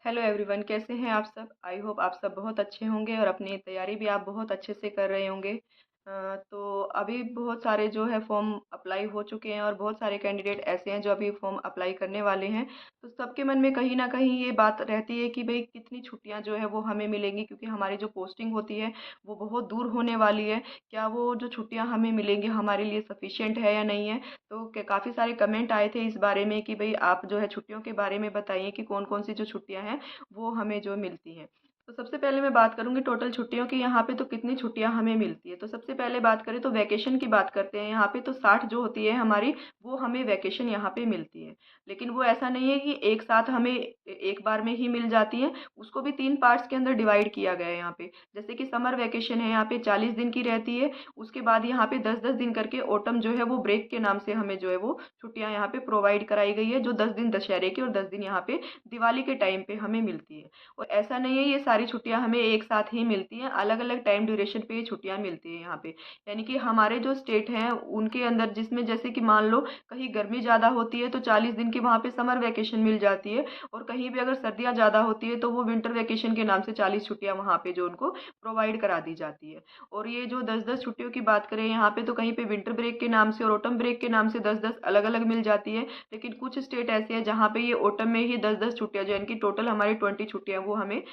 Hello everyone, कैसे हैं आप सब। आई होप आप सब बहुत अच्छे होंगे और अपनी तैयारी भी आप बहुत अच्छे से कर रहे होंगे। तो अभी बहुत सारे जो है फॉर्म अप्लाई हो चुके हैं और बहुत सारे कैंडिडेट ऐसे हैं जो अभी फॉर्म अप्लाई करने वाले हैं। तो सबके मन में कहीं ना कहीं ये बात रहती है कि भाई कितनी छुट्टियां जो है वो हमें मिलेंगी, क्योंकि हमारी जो पोस्टिंग होती है वो बहुत दूर होने वाली है। क्या वो जो छुट्टियां हमें मिलेंगी हमारे लिए सफिशिएंट है या नहीं है। तो काफ़ी सारे कमेंट आए थे इस बारे में कि भाई आप जो है छुट्टियों के बारे में बताइए कि कौन कौन सी जो छुट्टियां हैं वो हमें जो मिलती हैं। तो सबसे पहले मैं बात करूंगी टोटल छुट्टियों की, यहाँ पे तो कितनी छुट्टियां हमें मिलती है। तो सबसे पहले बात करें तो वैकेशन की बात करते हैं। यहाँ पे तो 60 जो होती है हमारी, वो हमें वैकेशन यहाँ पे मिलती है। लेकिन वो ऐसा नहीं है कि एक साथ हमें एक बार में ही मिल जाती है। उसको भी 3 पार्ट्स के अंदर डिवाइड किया गया है यहाँ पे। जैसे कि समर वैकेशन है, यहाँ पे 40 दिन की रहती है। उसके बाद यहाँ पे 10-10 दिन करके ओटम जो है वो ब्रेक के नाम से हमें जो है वो छुट्टियां यहाँ पे प्रोवाइड कराई गई है, जो 10 दिन दशहरे की और 10 दिन यहाँ पे दिवाली के टाइम पे हमें मिलती है। और ऐसा नहीं है ये सारी छुट्टियां हमें एक साथ ही मिलती हैं, अलग अलग टाइम ड्यूरेशन पे ये छुट्टियां मिलती हैं यहाँ पे। यानी कि हमारे जो स्टेट हैं उनके अंदर, जिसमें जैसे कि मान लो कहीं गर्मी ज़्यादा होती है तो 40 दिन की वहाँ पे समर वैकेशन मिल जाती है। और कहीं भी अगर सर्दियाँ ज़्यादा होती है तो वो विंटर वैकेशन के नाम से 40 छुट्टियाँ वहाँ पे जो उनको प्रोवाइड करा दी जाती है। और ये जो 10-10 छुट्टियों की बात करें, यहाँ पे तो कहीं पे विंटर ब्रेक के नाम से और ऑटम ब्रेक के नाम से 10-10 अलग अलग मिल जाती है। लेकिन कुछ स्टेट ऐसे हैं जहाँ पे ये ऑटम में ही 10-10 छुट्टियां जो है, इनकी टोटल हमारी 20 छुट्टियां वो हमें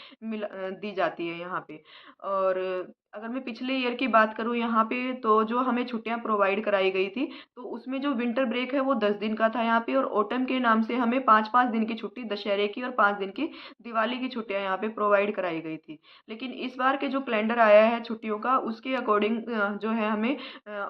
दी जाती है यहाँ पे। और अगर मैं पिछले ईयर की बात करूँ यहाँ पे, तो जो हमें छुट्टियां प्रोवाइड कराई गई थी, तो उसमें जो विंटर ब्रेक है वो 10 दिन का था यहाँ पे। और ऑटम के नाम से हमें 5-5 दिन की छुट्टी दशहरे की और 5 दिन की दिवाली की छुट्टियां यहाँ पे प्रोवाइड कराई गई थी। लेकिन इस बार के जो कैलेंडर आया है छुट्टियों का, उसके अकॉर्डिंग जो है हमें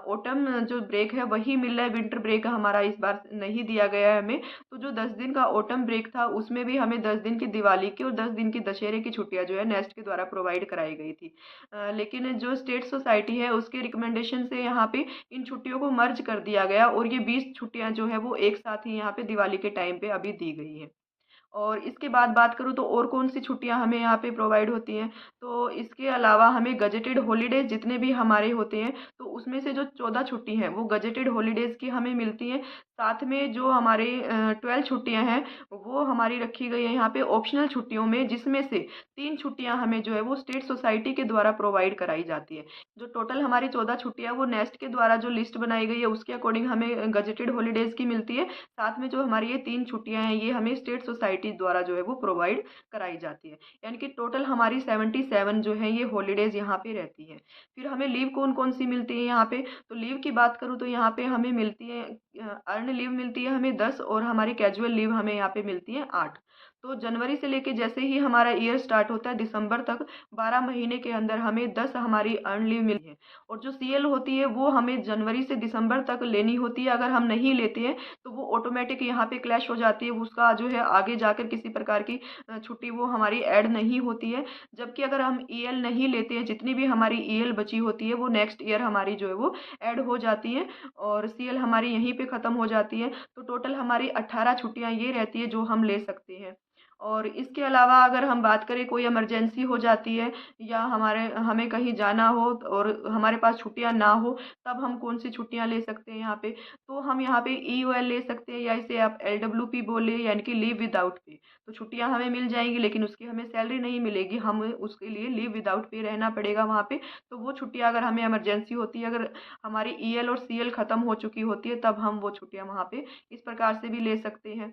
ऑटम जो ब्रेक है वही मिल रहा है। विंटर ब्रेक हमारा इस बार नहीं दिया गया है हमें। तो जो 10 दिन का ऑटम ब्रेक था उसमें भी हमें 10 दिन की दिवाली की और 10 दिन की दशहरे की छुट्टियां जो है नेस्ट के द्वारा प्रोवाइड कराई गई थी। लेकिन जो स्टेट सोसाइटी है उसके रिकमेंडेशन से यहाँ पे इन छुट्टियों को मर्ज कर दिया गया और ये 20 छुट्टियां जो है वो एक साथ ही यहाँ पे दिवाली के टाइम पे अभी दी गई है। और इसके बाद बात करूँ तो और कौन सी छुट्टियां हमें यहाँ पे प्रोवाइड होती हैं। तो इसके अलावा हमें गजेटेड हॉलीडेज जितने भी हमारे होते हैं, तो उसमें से जो 14 छुट्टी हैं वो गजेटेड हॉलीडेज की हमें मिलती हैं। साथ में जो हमारे 12 छुट्टियां हैं वो हमारी रखी गई है यहाँ पे ऑप्शनल छुट्टियों में, जिसमें से 3 छुट्टियां हमें जो है वो स्टेट सोसाइटी के द्वारा प्रोवाइड कराई जाती है। जो टोटल हमारी 14 छुट्टियां वो नेस्ट के द्वारा जो लिस्ट बनाई गई है उसके अकॉर्डिंग हमें गजेटेड हॉलीडेज की मिलती है। साथ में जो हमारी ये 3 छुट्टियां हैं ये हमें स्टेट सोसाइटी द्वारा जो है वो प्रोवाइड कराई जाती है। यानी कि टोटल हमारी 77 जो है ये हॉलीडेज यहाँ पे रहती है। फिर हमें लीव कौन कौन सी मिलती है यहाँ पे। तो लीव की बात करूँ तो यहाँ पे हमें मिलती है अर्न लीव मिलती है हमें 10, और हमारी कैजुअल लीव हमें यहाँ पे मिलती है 8। तो जनवरी से लेके जैसे ही हमारा ईयर स्टार्ट होता है दिसंबर तक, 12 महीने के अंदर हमें 10 हमारी अर्न लीव मिली है। और जो सीएल होती है वो हमें जनवरी से दिसंबर तक लेनी होती है। अगर हम नहीं लेते हैं तो वो ऑटोमेटिक यहाँ पे क्लैश हो जाती है, उसका जो है आगे जाकर किसी प्रकार की छुट्टी वो हमारी ऐड नहीं होती है। जबकि अगर हम ईएल नहीं लेते हैं, जितनी भी हमारी ईएल बची होती है वो नेक्स्ट ईयर हमारी जो है वो ऐड हो जाती है और सीएल हमारी यहीं पे ख़त्म हो जाती है। तो टोटल हमारी 18 छुट्टियाँ ये रहती है जो हम ले सकते हैं। और इसके अलावा अगर हम बात करें कोई इमरजेंसी हो जाती है या हमारे हमें कहीं जाना हो और हमारे पास छुट्टियां ना हो, तब हम कौन सी छुट्टियां ले सकते हैं यहाँ पे। तो हम यहाँ पे ईओएल ले सकते हैं, या इसे आप एलडब्ल्यूपी बोले, यानी कि लीव विदाउट पे। तो छुट्टियां हमें मिल जाएंगी लेकिन उसकी हमें सैलरी नहीं मिलेगी, हम उसके लिए लीव विदाउट पे रहना पड़ेगा वहाँ पे। तो वो छुट्टियां अगर हमें इमरजेंसी होती है, अगर हमारी ईएल और सीएल खत्म हो चुकी होती है, तब हम वो छुट्टियां वहाँ पे इस प्रकार से भी ले सकते हैं।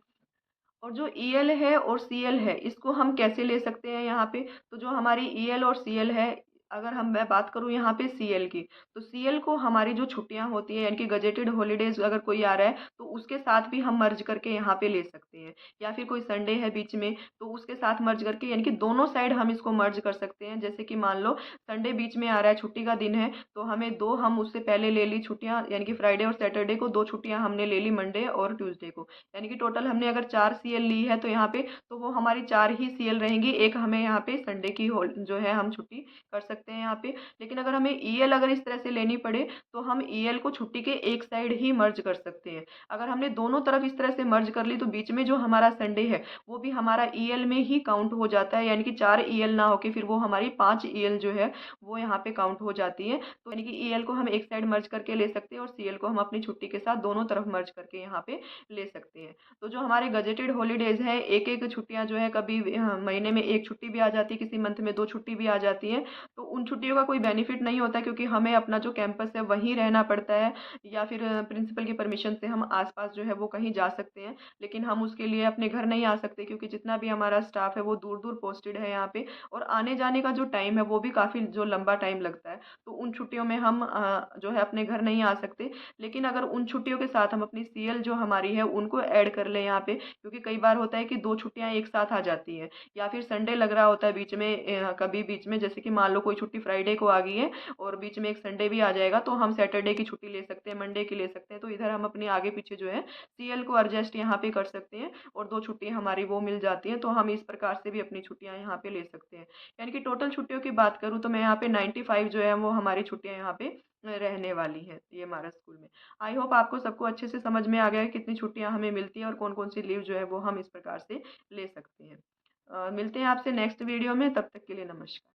और जो ईएल है और सीएल है इसको हम कैसे ले सकते हैं यहाँ पे। तो जो हमारी ईएल और सीएल है, अगर मैं बात करूँ यहाँ पे सीएल की, तो सीएल को हमारी जो छुट्टियां होती है यानी कि गजेटेड हॉलीडेज अगर कोई आ रहा है तो उसके साथ भी हम मर्ज करके यहाँ पे ले सकते हैं। या फिर कोई संडे है बीच में तो उसके साथ मर्ज करके, यानी कि दोनों साइड हम इसको मर्ज कर सकते हैं। जैसे कि मान लो संडे बीच में आ रहा है, छुट्टी का दिन है, तो हमें दो, हम उससे पहले ले ली छुट्टियां, यानी कि फ्राइडे और सैटरडे को 2 छुट्टियां हमने ले ली, मंडे और ट्यूसडे को। यानी कि टोटल हमने अगर 4 सीएल ली है तो यहाँ पे तो वो हमारी 4 ही सीएल रहेंगी। एक हमें यहाँ पे संडे की जो है हम छुट्टी कर सकते हैं यहाँ पे। लेकिन अगर हमें ईएल अगर इस तरह से लेनी पड़े तो हम ईएल को छुट्टी के एक साइड ही मर्ज कर सकते हैं। अगर हमने दोनों तरफ इस तरह से मर्ज कर ली तो बीच में जो हमारा संडे है वो भी हमारा ईएल में ही काउंट हो जाता है, यानी कि 4 ईएल ना होके फिर वो हमारी 5 ईएल जो है वो यहाँ पे काउंट हो जाती है। तो यानी कि ईएल को हम एक साइड मर्ज करके ले सकते हैं और सीएल को हम अपनी छुट्टी के साथ दोनों तरफ मर्ज करके यहाँ पे ले सकते हैं। तो जो हमारे गजेटेड हॉलीडेज हैं, एक एक छुट्टियां जो है कभी महीने में एक छुट्टी भी आ जाती है, किसी मंथ में 2 छुट्टी भी आ जाती है। तो उन छुट्टियों का कोई बेनिफिट नहीं होता, क्योंकि हमें अपना जो कैंपस है वहीं रहना पड़ता है, या फिर प्रिंसिपल की परमिशन से हम आसपास जो है वो कहीं जा सकते हैं। लेकिन हम उसके लिए अपने घर नहीं आ सकते, क्योंकि जितना भी हमारा स्टाफ है वो दूर दूर पोस्टेड है यहाँ पे, और आने जाने का जो टाइम है वो भी काफ़ी जो लंबा टाइम लगता है। तो उन छुट्टियों में हम जो है अपने घर नहीं आ सकते। लेकिन अगर उन छुट्टियों के साथ हम अपनी सीएल जो हमारी है उनको ऐड कर लें यहाँ पे, क्योंकि कई बार होता है कि 2 छुट्टियाँ एक साथ आ जाती हैं, या फिर संडे लग रहा होता है बीच में, कभी बीच में जैसे कि मान लो कोई छुट्टी फ्राइडे को आ गई है और बीच में एक संडे भी आ जाएगा, तो हम सैटरडे की छुट्टी ले सकते हैं, मंडे की ले सकते हैं। तो इधर हम अपने आगे पीछे जो है सीएल को एडजस्ट यहाँ पे कर सकते हैं और 2 छुट्टियाँ हमारी वो मिल जाती हैं। तो हम इस प्रकार से भी अपनी छुट्टियाँ यहाँ पे ले सकते हैं। यानी कि टोटल छुट्टियों की बात करूँ तो मैं यहाँ पे 95 जो है वो हमारी छुट्टियाँ यहाँ पे रहने वाली हैं ये हमारा स्कूल में। आई होप आपको सबको अच्छे से समझ में आ गया है कितनी छुट्टियाँ हमें मिलती हैं और कौन कौन सी लीव जो है वो हम इस प्रकार से ले सकते हैं। मिलते हैं आपसे नेक्स्ट वीडियो में, तब तक के लिए नमस्कार।